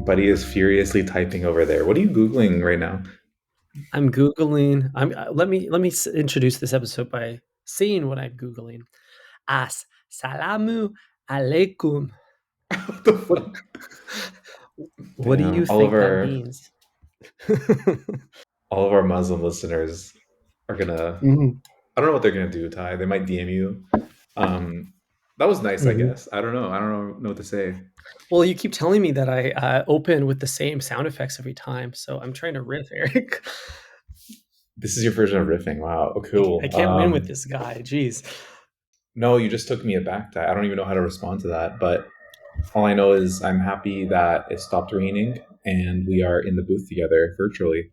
Buddy is furiously typing over there. What are you Googling right now? I'm Googling. Let me introduce this episode by saying what I'm Googling. Salamu alaikum. What the What fuck? what do you Damn, think that means? all of our Muslim listeners are gonna. Mhm, I don't know what they're gonna do, Ty. They might DM you. Um, that was nice, I mhm. guess. I don't know. I don't know what to say. Well, you keep telling me that I open with the same sound effects every time, so I'm trying to riff, Eric. This is your version of riffing. Wow, oh, I cool. can't win with this guy. Jeez. No, you just took me aback, Ty. I don't even know how to respond to that. But all I know is I'm happy that it stopped raining and we are in the booth together virtually.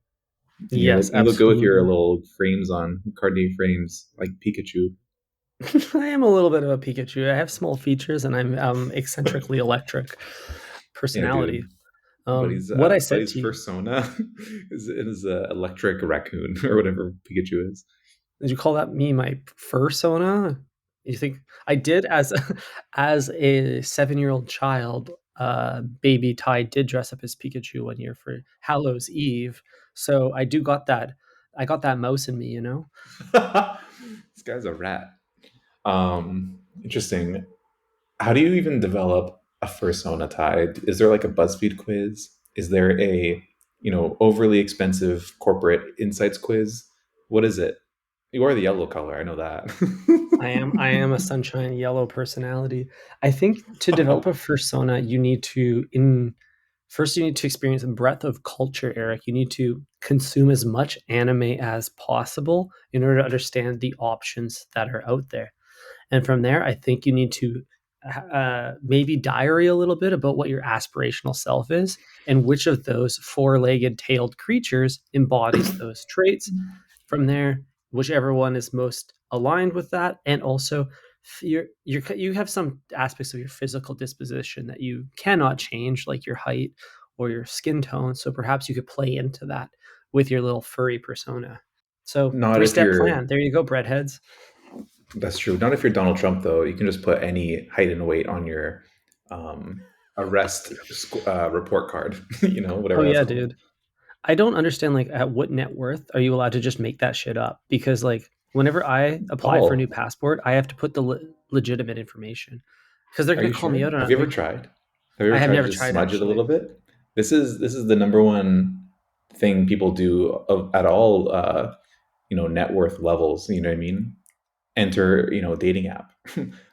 And Yes, you look good with your absolutely. little frames on, Cartier frames, like Pikachu. I am a little bit of a Pikachu. I have small features, and I'm eccentrically electric Yeah, personality. dude. Buddy's What I said buddy's to you, persona is a electric raccoon or whatever Pikachu is. did you call that me my fursona? You think I did as as a 7-year-old child, baby Ty did dress up as Pikachu one year for Hallows Eve, so I got that mouse in me, you know? This guy's a rat. Interesting. How do you even develop a fursona tide? Is there like a BuzzFeed quiz? Is there a overly expensive corporate insights quiz? What is it? You are the yellow color. I know that. I am a sunshine yellow personality. I think to develop Wow. a persona, you need to in first you need to experience a breadth of culture, Eric. You need to consume as much anime as possible in order to understand the options that are out there. And from there, I think you need to maybe diary a little bit about what your aspirational self is and which of those four-legged tailed creatures embodies those traits. From there, whichever one is most aligned with that, and also you have some aspects of your physical disposition that you cannot change, like your height or your skin tone. So perhaps you could play into that with your little furry persona. So Not if 3-step you're plan. There you go, breadheads. That's true. Not if you're Donald Trump, though. You can just put any height and weight on your um, arrest report card. Oh Whatever that's yeah, called. dude. I don't understand like at what net worth are you allowed to just make that shit up? Because like whenever I apply for a new Oh, passport, I have to put the legitimate information because they're are gonna you call me sure? out on Have it. you ever tried? Have you I ever have tried to never just tried smudge it a actually. little bit? This is the number one thing people do at all net worth levels. You know what I mean? Enter dating app.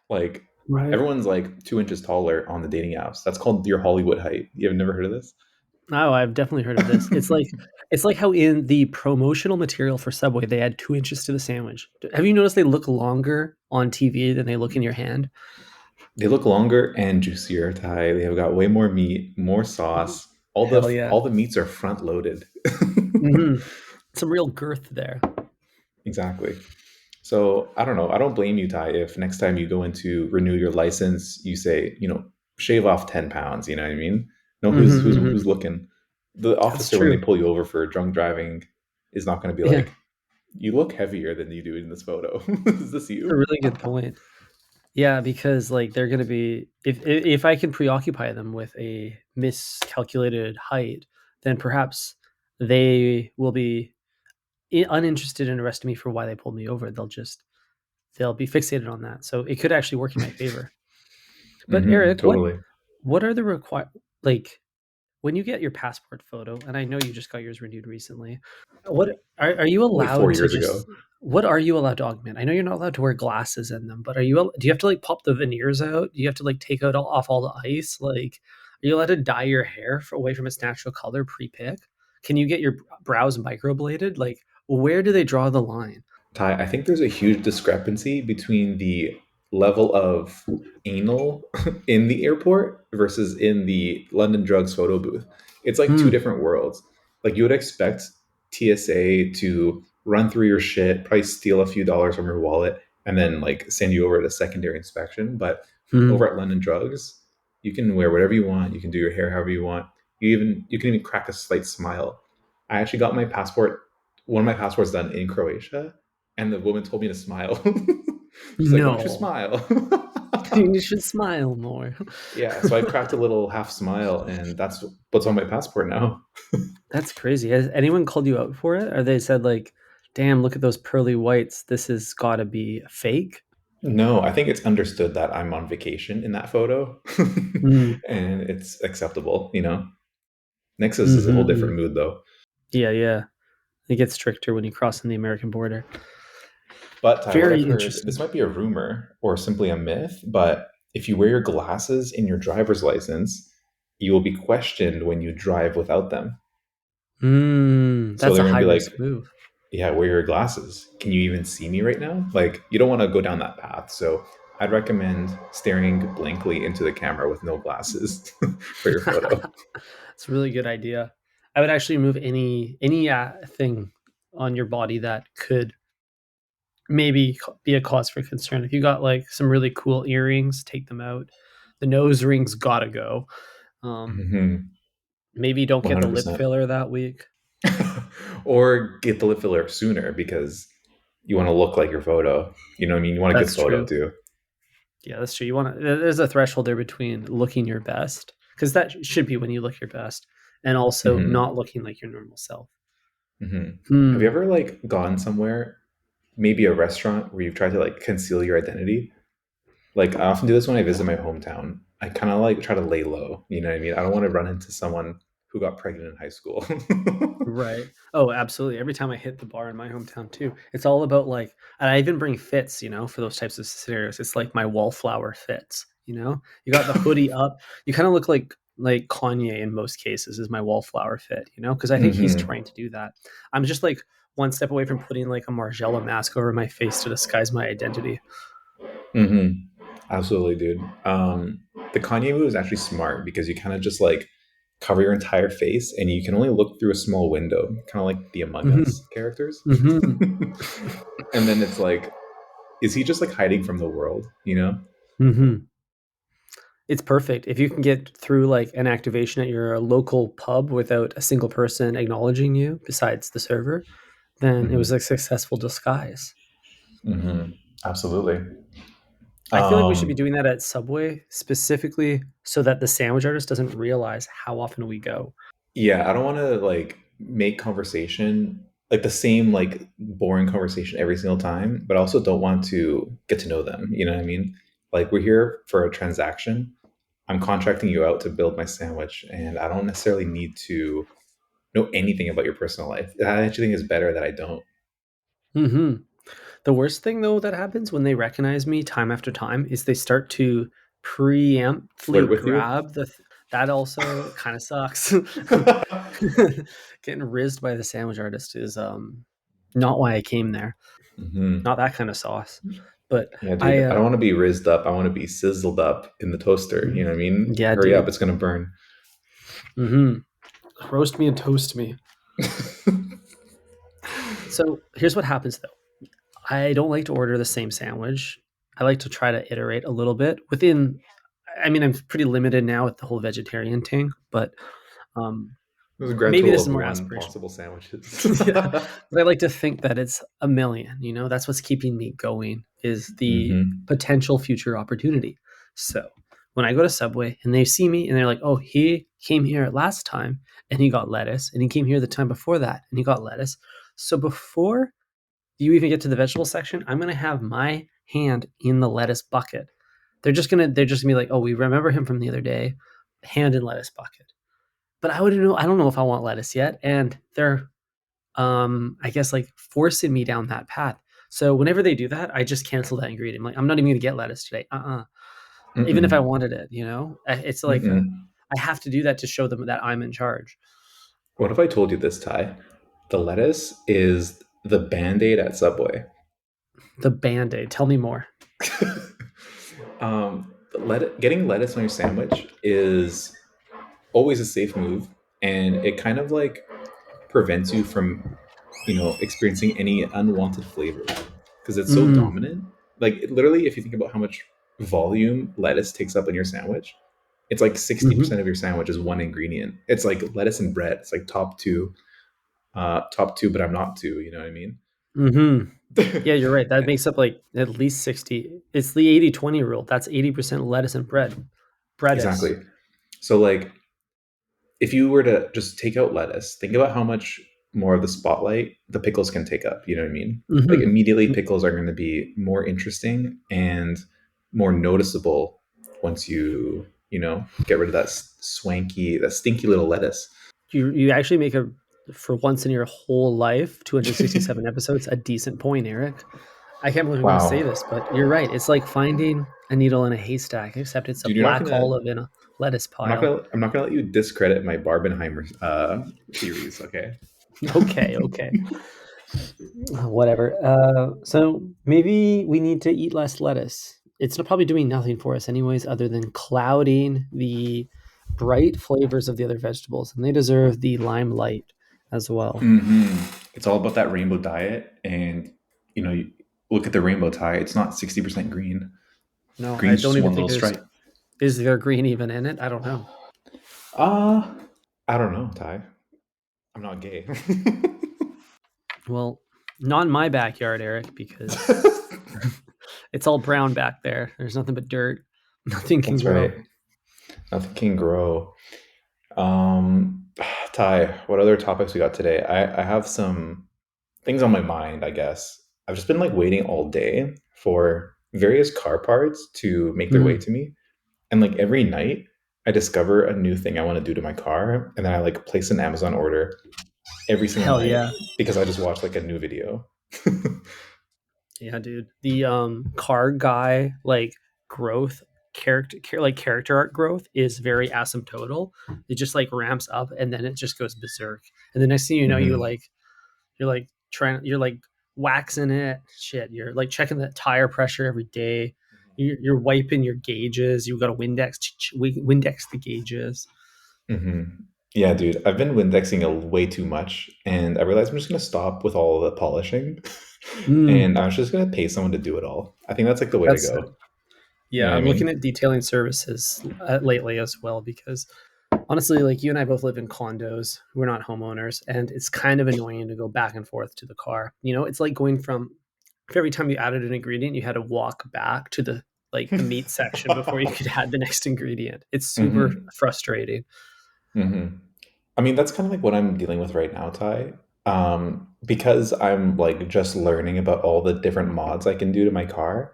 Like Right. everyone's like 2 inches taller on the dating apps. That's called your Hollywood height. You have never heard of this? Oh, I've definitely heard of this. It's like how in the promotional material for Subway they add 2 inches to the sandwich. Have you noticed they look longer on TV than they look in your hand? They look longer and juicier, Ty. They have got way more meat, more sauce. All the Hell yeah. all the meats are front loaded. Hmm. Some real girth there. Exactly. So I don't know. I don't blame you, Ty, if next time you go in to renew your license, you say, shave off 10 pounds. You know what I mean? No, who's Hmm, who's hmm. who's looking? The That's officer when they true. pull you over for drunk driving is not going to be Yeah, like, "You look heavier than you do in this photo. Is this that's a you?" really good point. Yeah, because, like, they're gonna be if I can preoccupy them with a miscalculated height, then perhaps they will be uninterested in arresting me for why they pulled me over. They'll be fixated on that. So it could actually work in my favor. But Eric, Totally. what are the like when you get your passport photo, and I know you just got yours renewed recently, what are you Like four allowed to years ago. just what are you allowed to augment? I know you're not allowed to wear glasses in them, but do you have to like pop the veneers out? Do you have to like take out off all the ice? Like, are you allowed to dye your hair away from its natural color pre-pick? Can you get your brows microbladed? Like, where do they draw the line? Ty, I think there's a huge discrepancy between the level of anal in the airport versus in the London drugs photo booth. It's like two Hmm. different worlds. Like you would expect TSA to run through your shit, probably steal a few dollars from your wallet, and then like send you over to secondary inspection. But over Hmm. at London Drugs, you can wear whatever you want. You can do your hair however you want. You can even crack a slight smile. I actually got one of my passports done in Croatia, and the woman told me to smile. She's like, "Why don't you No. smile?" You should smile more. Yeah, so I cracked a little half smile, and that's what's on my passport now. That's crazy. Has anyone called you out for it? Or they said like, "Damn, look at those pearly whites. This has got to be fake." No, I think it's understood that I'm on vacation in that photo, Mm, and it's acceptable. Nexus is a whole mhm, different mood, though. yeah, yeah. It gets stricter when you cross in the American border. But Ty, what I've Very heard, this interesting. might be a rumor or simply a myth, but if you wear your glasses in your driver's license, you will be questioned when you drive without them. So That's they're a gonna high be like, risk move. "Yeah, wear your glasses. Can you even see me right now?" Like, you don't want to go down that path. So I'd recommend staring blankly into the camera with no glasses for your photo. It's a really good idea. I would actually remove any thing on your body that could maybe be a cause for concern. If you got like some really cool earrings, take them out. The nose rings gotta go. Um, Hmm. maybe don't get the lip 100%. filler that week. Or get the lip filler sooner because you want to look like your photo. You know what I mean? You want a good That's photo true. too. Yeah, that's true. You want to. There's a threshold there between looking your best, because that should be when you look your best, and also Hmm. not looking like your normal self. Hmm. Have you Hmm. ever like gone somewhere, maybe a restaurant, where you've tried to like conceal your identity? Like, I often do this when I visit my hometown. I kind of like try to lay low. You know what I mean? I don't want to run into someone who got pregnant in high school. Right. Oh, absolutely. Every time I hit the bar in my hometown too, it's all about like, and I even bring fits, for those types of scenarios. It's like my wallflower fits, You got the hoodie up. You kind of look like Kanye in most cases is my wallflower fit, because I think he's Hmm. trying to do that. I'm just like one step away from putting like a Margiela mask over my face to disguise my identity. Hmm. Absolutely, dude. The Kanye move is actually smart because you kind of just like cover your entire face and you can only look through a small window, kind of like the Among Hmm. Us characters. Hmm. And then it's like, is he just like hiding from the world? Hmm. It's perfect. If you can get through like an activation at your local pub without a single person acknowledging you besides the server, then it was Hmm. a successful disguise. Hmm. Absolutely. I feel like we should be Um, doing that at Subway specifically so that the sandwich artist doesn't realize how often we go. yeah, I don't want to like make conversation like the same like boring conversation every single time, but I also don't want to get to know them. You know what I mean? Like, we're here for a transaction. I'm contracting you out to build my sandwich, and I don't necessarily need to know anything about your personal life. I actually think it's better that I don't Hmm. The worst thing though that happens when they recognize me time after time is they start to flirt preemptively with you. grab that also kind of sucks. Getting rizzed by the sandwich artist is not why I came there. Hmm. Not that kind of sauce. But Yeah, I dude. I don't want to be rizzed up. I want to be sizzled up in the toaster. You know what I mean? yeah, Hurry up, dude. it's gonna burn. Hmm. Roast me and toast me. So here's what happens though. I don't like to order the same sandwich. I like to try to iterate a little bit within. I mean, I'm pretty limited now with the whole vegetarian thing, but um, There's a grand maybe total this is of more one aspirational. possible sandwiches. Yeah, but I like to think that it's a million. That's what's keeping me going is the Hmm. potential future opportunity. So when I go to Subway and they see me and they're like, "Oh, he came here last time and he got lettuce, and he came here the time before that and he got lettuce." So before you even get to the vegetable section, I'm gonna have my hand in the lettuce bucket. They're just gonna be like, "Oh, we remember him from the other day, hand in lettuce bucket." But I don't know if I want lettuce yet, and they're I guess like forcing me down that path. So whenever they do that, I just cancel that ingredient. I'm like, I'm not even gonna get lettuce today. Even if I Mm-mm. wanted it, it's like Mm-mm. I have to do that to show them that I'm in charge. What if I told you this, Ty? The lettuce is the band-aid at Subway. The band-aid. Tell me more. Getting lettuce on your sandwich is always a safe move, and it kind of like prevents you from, experiencing any unwanted flavors because it's so Mm, dominant. Like, literally, if you think about how much volume lettuce takes up in your sandwich, it's like mhm. 60% of your sandwich is one ingredient. It's like lettuce and bread. It's like top two, but I'm not two. You know what I mean? Mhm. Yeah, you're right. That makes up, like, at least 60. It's the 80-20 rule. That's 80% lettuce and bread. Breadis. Exactly. So like if you were to just take out lettuce, think about how much more of the spotlight the pickles can take up. You know what I mean? Like Mhm. immediately, pickles are going to be more interesting and more noticeable once you get rid of that swanky, that stinky little lettuce. You actually make a for once in your whole life, 267 episodes, a decent point, Eric. I can't believe I'm gonna say Wow, this, but you're right. It's like finding a needle in a haystack, except it's a dude, you're not black gonna. olive in a lettuce I'm not pile. gonna. I'm not gonna let you discredit my Barbenheimer theories. Okay. Okay, okay. Whatever. So maybe we need to eat less lettuce. It's probably doing nothing for us anyways, other than clouding the bright flavors of the other vegetables, and they deserve the limelight as well. It's all about that rainbow diet, and you look at the rainbow tie. It's not 60% green. No, I Green's don't just even one think little there's stripe. is there green even in it? I don't know. Uh I don't know, Ty. I'm not gay. Well, not in my backyard, Eric, because it's all brown back there. There's nothing but dirt. Nothing can That's grow. right. Nothing can grow. Um, Ty, what other topics we got today? I have some things on my mind, I guess. I've just been like waiting all day for various car parts to make their way Mm, to me. And like every night, I discover a new thing I want to do to my car. And then I like place an Amazon order every single hell night yeah. because I just watched like a new video. Yeah, dude. The car guy like growth character art growth is very asymptotal. It just like ramps up and then it just goes berserk. And the next thing you know, Hmm. you're like you're like waxing it. Shit, you're like checking the tire pressure every day. You're wiping your gauges. You've got to Windex the gauges. Hmm. Yeah, dude, I've been Windexing way too much, and I realized I'm just gonna stop with all the polishing, Mm, and I'm just gonna pay someone to do it all. I think that's like the way to that's go. You know yeah. what I I'm looking mean? at detailing services lately as well because honestly, like you and I both live in condos. We're not homeowners, and it's kind of annoying to go back and forth to the car. It's like going from if every time you added an ingredient, you had to walk back to the meat section before you could add the next ingredient. It's super Hmm. frustrating. Hmm. I mean, that's kind of like what I'm dealing with right now, Ty. Because I'm like just learning about all the different mods I can do to my car.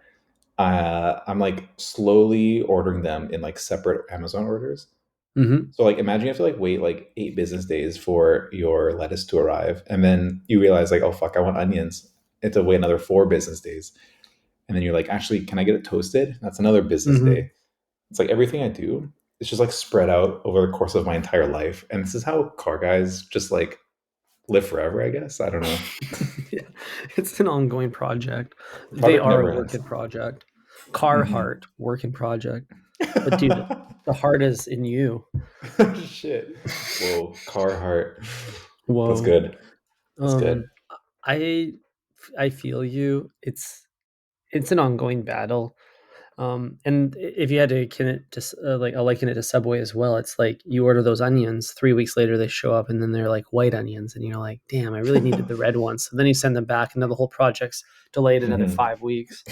I'm like slowly ordering them in like separate Amazon orders. Hmm. So like imagine you have to like wait like 8 business days for your lettuce to arrive, and then you realize like, oh fuck, I want onions. It's to wait another 4 business days. And then you're like, actually, can I get it toasted? That's another business Hmm. day. It's like everything I do, it's just like spread out over the course of my entire life. And this is how car guys just like live forever, I guess. I don't know. Yeah, it's an ongoing project. The They project are a never work ends. in project. Car Hmm. heart work in project. But dude, the heart is in you. Shit. Whoa, Carhartt. That's Whoa. good. That's good. Um, I I feel you. It's an ongoing battle. And if you had to liken it to like I'll liken it to Subway as well. It's like you order those onions, 3 weeks later they show up, and then they're like white onions, and you're like, damn, I really needed the red ones. So then you send them back, and then the whole project's delayed another Mhm. 5 weeks.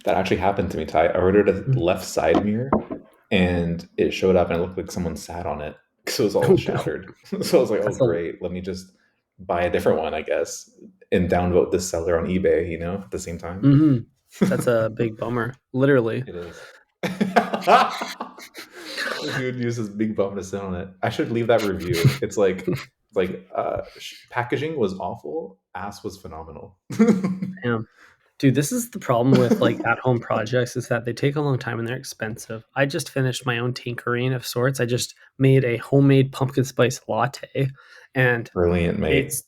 That actually happened to me, Ty. I ordered a Mm. left side mirror and it showed up and it looked like someone sat on it. So it was all Oh no, shattered. So I was like, oh, that's a great. Let me just buy a different one, I guess, and downvote this seller on eBay, at the same time. hmm that's a big bummer. Literally. It is. The dude used his big bum to sit on it. I should leave that review. Packaging was awful. Ass was phenomenal. Damn. Dude, this is the problem with like at home projects is that they take a long time and they're expensive. I just finished my own tinkering of sorts. I just made a homemade pumpkin spice latte and Brilliant, mate. it's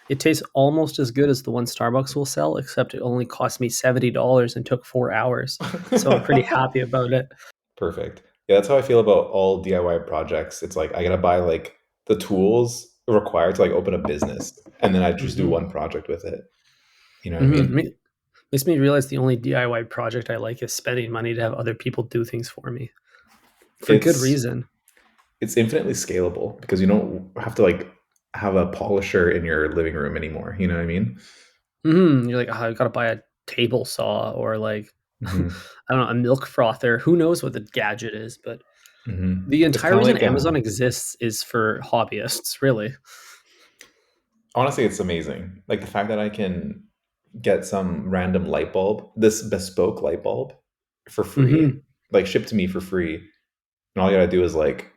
it tastes almost as good as the one Starbucks will sell, except it only cost me $70 and took 4 hours. So I'm pretty happy about it. Perfect. Yeah, that's how I feel about all DIY projects. It's like I gotta buy like the tools required to like open a business, and then I just do Hmm. one project with it. You know what I Hmm. mean? Makes me realize the only DIY project I like is spending money to have other people do things for me for good It's reason. it's infinitely scalable because you don't have to like have a polisher in your living room anymore. You know what I mean? You're like, oh, I gotta buy a table saw or like I Hmm. don't know, a milk frother. Who knows what the gadget is, but Hmm. the It's entire kind of reason like Amazon exists is for hobbyists, really. honestly, it's amazing. Like the fact that I can get some random light bulb, this bespoke light bulb, for free, Hmm. like shipped to me for free, and all you gotta do is like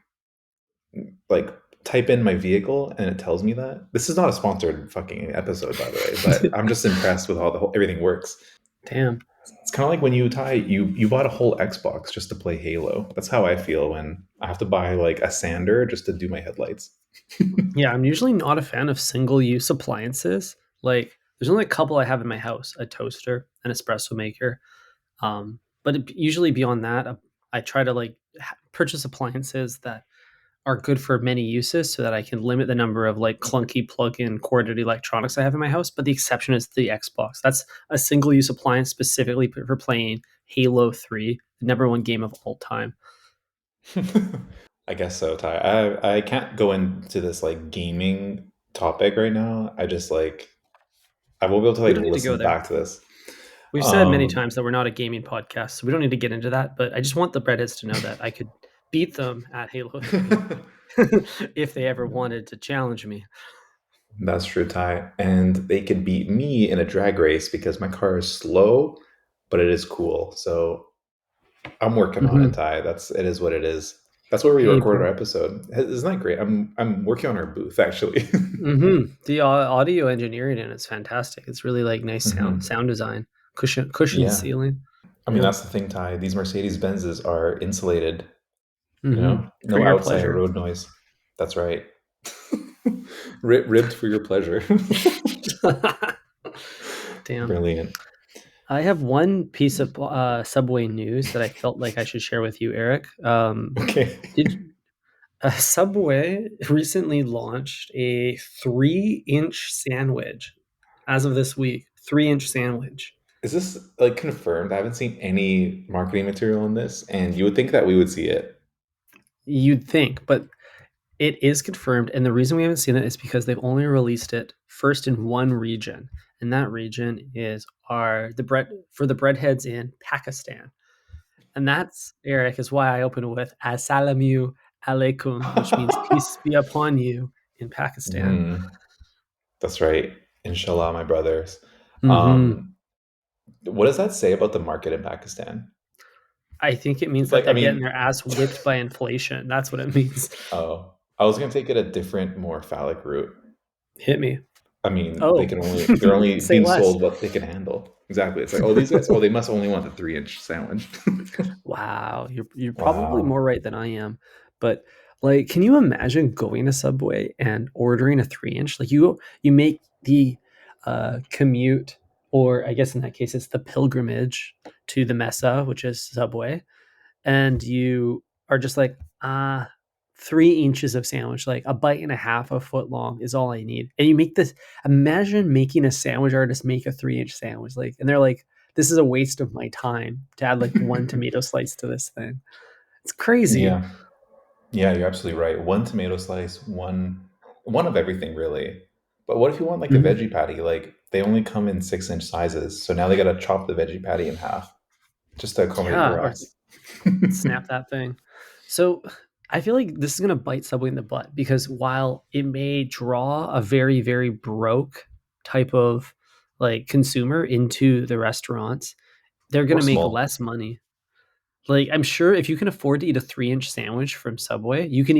type in my vehicle and it tells me that. This is not a sponsored fucking episode, by the way, but I'm just impressed with how the whole everything works. Damn. It's kind of like when you bought a whole Xbox just to play Halo. That's how I feel when I have to buy like a sander just to do my headlights. Yeah, I'm usually not a fan of single-use appliances. Like, there's only a couple I have in my house: a toaster, an espresso maker. Usually beyond that, I try to like purchase appliances that are good for many uses so that I can limit the number of like clunky plug-in corded electronics I have in my house. But the exception is the Xbox. That's a single-use appliance specifically for playing Halo 3, the number one game of all time. I guess so, Ty. I can't go into this like gaming topic right now. I just like I will be able to We like don't need to go listen there. back to this. We've said many Um times that we're not a gaming podcast, so we don't need to get into that. But I just want the Breadheads to know that I could beat them at Halo 3 if they ever wanted to challenge me. That's true, Ty. And they could beat me in a drag race because my car is slow, but it is cool. So I'm working on it, Hmm. Ty. It is what it is. That's where we Hey, recorded bro. our episode. Isn't that great? I'm working on our booth actually. The audio engineering in it's fantastic. It's really like nice Hmm. sound design, cushion Yeah. ceiling. I mean Yeah. that's the thing, Ty. These Mercedes Benzes are insulated, For no your outside pleasure. road noise. That's right. Ribbed for your pleasure. Damn. Brilliant. I have one piece of Subway news that I felt like I should share with you, Eric. Okay. Did Subway recently launched a 3-inch sandwich as of this week? 3-inch sandwich. Is this like confirmed? I haven't seen any marketing material on this, and you would think that we would see it. You'd think, but it is confirmed, and the reason we haven't seen it is because they've only released it first in one region, and that region is our the bread for the breadheads in Pakistan, and that's Eric is why I open with "Assalamu alaikum," which means peace be upon you in Pakistan. Mm, that's right. Inshallah, my brothers. Hmm. Um, what does that say about the market in Pakistan? I think it means that Like, I they're getting mean, their ass whipped by inflation. That's what it means. oh, I was gonna take it a different, more phallic route. Hit me. I mean, Oh, they're only say being less. sold what they can handle. Exactly. It's like, oh, these guys, oh, they must only want the 3-inch sandwich. Wow, you're probably Wow. more right than I am. But like, can you imagine going to Subway and ordering a 3-inch? Like you make the commute, or I guess in that case it's the pilgrimage to the Mesa, which is Subway, and you are just like, 3 inches of sandwich, like a bite and a half, a foot long is all I need. And you make this, imagine making a sandwich artist make a 3-inch sandwich. Like, and they're like, this is a waste of my time to add like one tomato slice to this thing. It's crazy. Yeah. Yeah, you're absolutely right. One tomato slice, one of everything really. But what if you want like a Mhm. veggie patty? Like they only come in 6-inch sizes, so now they gotta chop the veggie patty in half just to accommodate Yeah, your or ass. snap that thing. So I feel like this is going to bite Subway in the butt because while it may draw a very, very broke type of like consumer into the restaurants, they're going Or to make small. less money. Like I'm sure if you can afford to eat a 3-inch sandwich from Subway, you can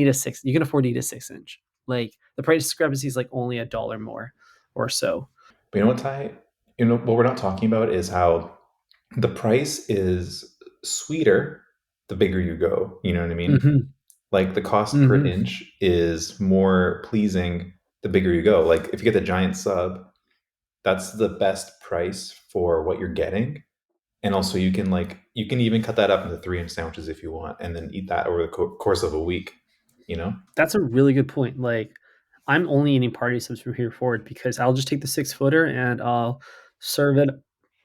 afford to eat a 6-inch. Like the price discrepancy is like only $1 more or so. But you know what, Ty? You know what we're not talking about is how the price is sweeter the bigger you go. You know what I mean? Hmm. Like the cost per Hmm. inch is more pleasing the bigger you go. Like if you get the giant sub, that's the best price for what you're getting. And also you can even cut that up into 3-inch sandwiches if you want, and then eat that over the course of a week. You know? That's a really good point. Like, I'm only eating party subs from here forward because I'll just take the 6-footer and I'll serve it.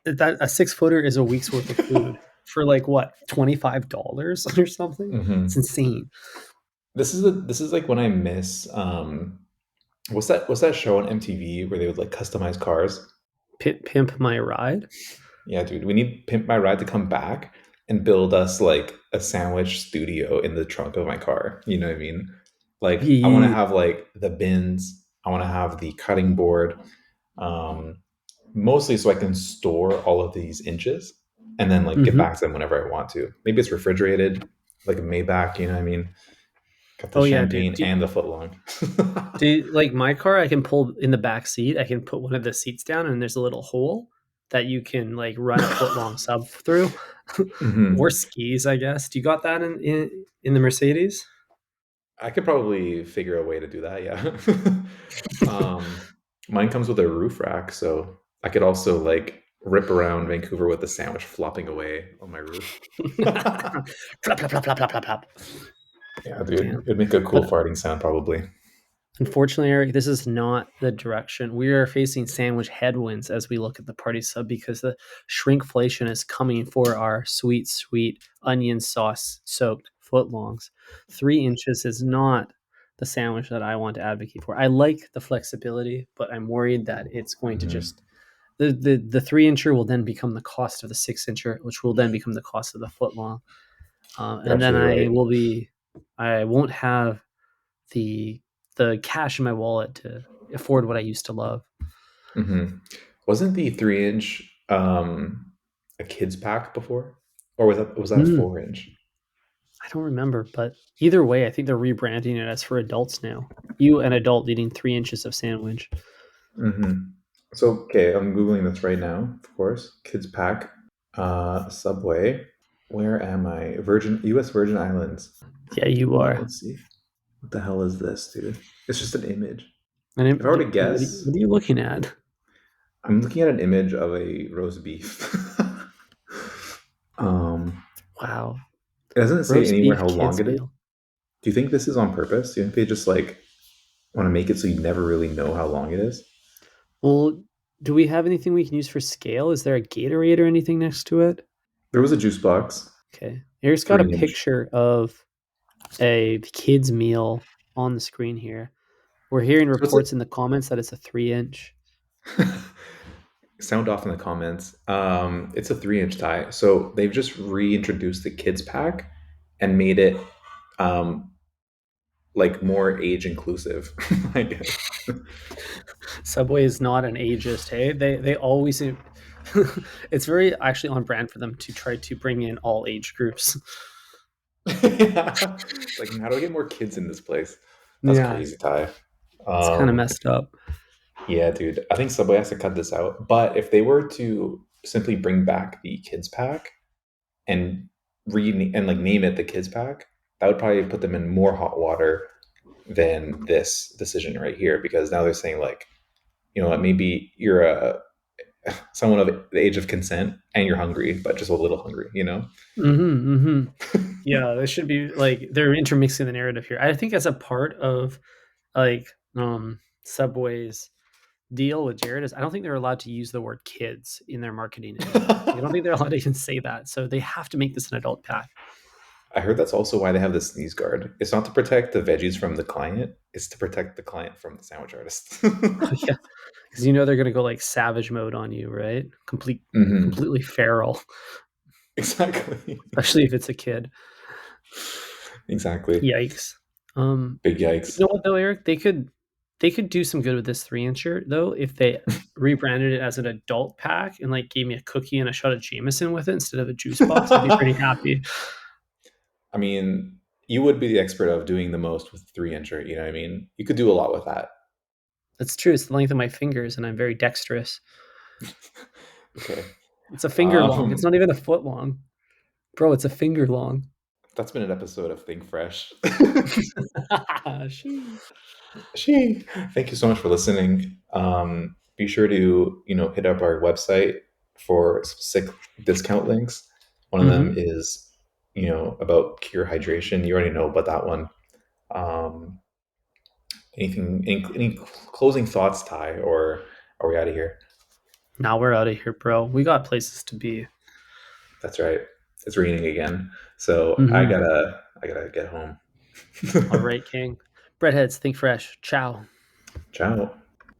That a 6-footer is a week's worth of food for like what, $25 or something. It's Hmm. insane. This is like when I miss what's that show on MTV where they would like customize cars? Pimp my ride. Yeah, dude, we need Pimp My Ride to come back and build us like a sandwich studio in the trunk of my car. You know what I mean? Like, I want to Ye- have like the bins, I want to have the cutting board, um, mostly so I can store all of these inches and then like get mhm. back to them whenever I want to. Maybe it's refrigerated, like a Maybach, you know what I mean? Got the Oh yeah, dude. champagne and the footlong. Like my car, I can pull in the back seat. I can put one of the seats down, and there's a little hole that you can like run a foot long sub through, or Hmm. skis. I guess. Do you got that in the Mercedes? I could probably figure a way to do that. Yeah. um, Mine comes with a roof rack, so I could also like rip around Vancouver with the sandwich flopping away on my roof. Plop, plop, plop, plop, plop, plop, plop. Yeah, dude, Damn. it'd make a cool But farting sound probably. unfortunately, Eric, this is not the direction. We are facing sandwich headwinds as we look at the party sub because the shrinkflation is coming for our sweet, sweet onion sauce soaked footlongs. 3 inches is not the sandwich that I want to advocate for. I like the flexibility, but I'm worried that it's going to Hmm. just the 3 incher will then become the cost of the 6 incher, which will then become the cost of the footlong. You're And then absolutely right. I won't have the the cash in my wallet to afford what I used to love. Hmm. Wasn't the 3 inch a kids pack before, or was that a Mm, 4 inch? I don't remember, but either way, I think they're rebranding it as for adults now. You, an adult, eating 3 inches of sandwich. Hmm. So okay, I'm googling this right now. Of course, kids pack, Subway. Where am I? U.S. Virgin Islands. Yeah, you are. Let's see. What the hell is this, dude? It's just an image. And If I were to guess, what are you looking at? I'm looking at an image of a roast beef. um, Wow, it doesn't say roast anywhere beef how long kids it is. meal. Do you think this is on purpose? Do you think they just like want to make it so you never really know how long it is? Well, do we have anything we can use for scale? Is there a Gatorade or anything next to it? There was a juice box, Okay, Eric's got a 3 inch. picture of a kids meal on the screen here. We're hearing So it's reports in the comments that it's a 3 inch. sound off in the comments. It's a 3 inch tie. So they've just reintroduced the kids pack and made it um, like more age inclusive, I guess. Subway is not an ageist. Hey, they always. It's very actually on brand for them to try to bring in all age groups. Yeah. It's like, how do I get more kids in this place? That's Yeah, crazy, Ty. it's kind of Um, messed up. yeah, dude. I think Subway has to cut this out. But if they were to simply bring back the kids pack and like name it the kids pack, that would probably put them in more hot water than this decision right here, because now they're saying like, you know what, maybe you're a someone of the age of consent and you're hungry, but just a little hungry, you know? Mm-hmm, mm-hmm. Yeah, they should be like they're intermixing the narrative here. I think as a part of like Subway's deal with Jared is I don't think they're allowed to use the word kids in their marketing anymore. Like, I don't think they're allowed to even say that. So they have to make this an adult pack. I heard that's also why they have the sneeze guard. It's not to protect the veggies from the client, it's to protect the client from the sandwich artist. Yeah, because you know they're gonna go like savage mode on you, right? Hmm. Completely feral, Exactly. especially if it's a kid. Exactly. Yikes. Big You yikes. know what though, Eric? They could do some good with this 3 incher though if they rebranded it as an adult pack and like gave me a cookie and a shot of Jameson with it instead of a juice box. I'd be pretty happy. I mean, you would be the expert of doing the most with 3 incher, you know what I mean? You could do a lot with that. That's true. It's the length of my fingers, and I'm very dexterous. Okay. It's a finger long. It's Um, not even a foot long, bro. It's a finger long. that's been an episode of Think Fresh. She. She. Thank you so much for listening. Be sure to hit up our website for specific discount links. One of them Mm-hmm. is about Cure Hydration. You already know about that one. Um, any closing thoughts, Ty, or are we out of here? Now we're out of here, bro. We got places to be. That's right. It's raining again, so I Mm-hmm. gotta get home. All right, King. Breadheads, think fresh. Ciao. Ciao.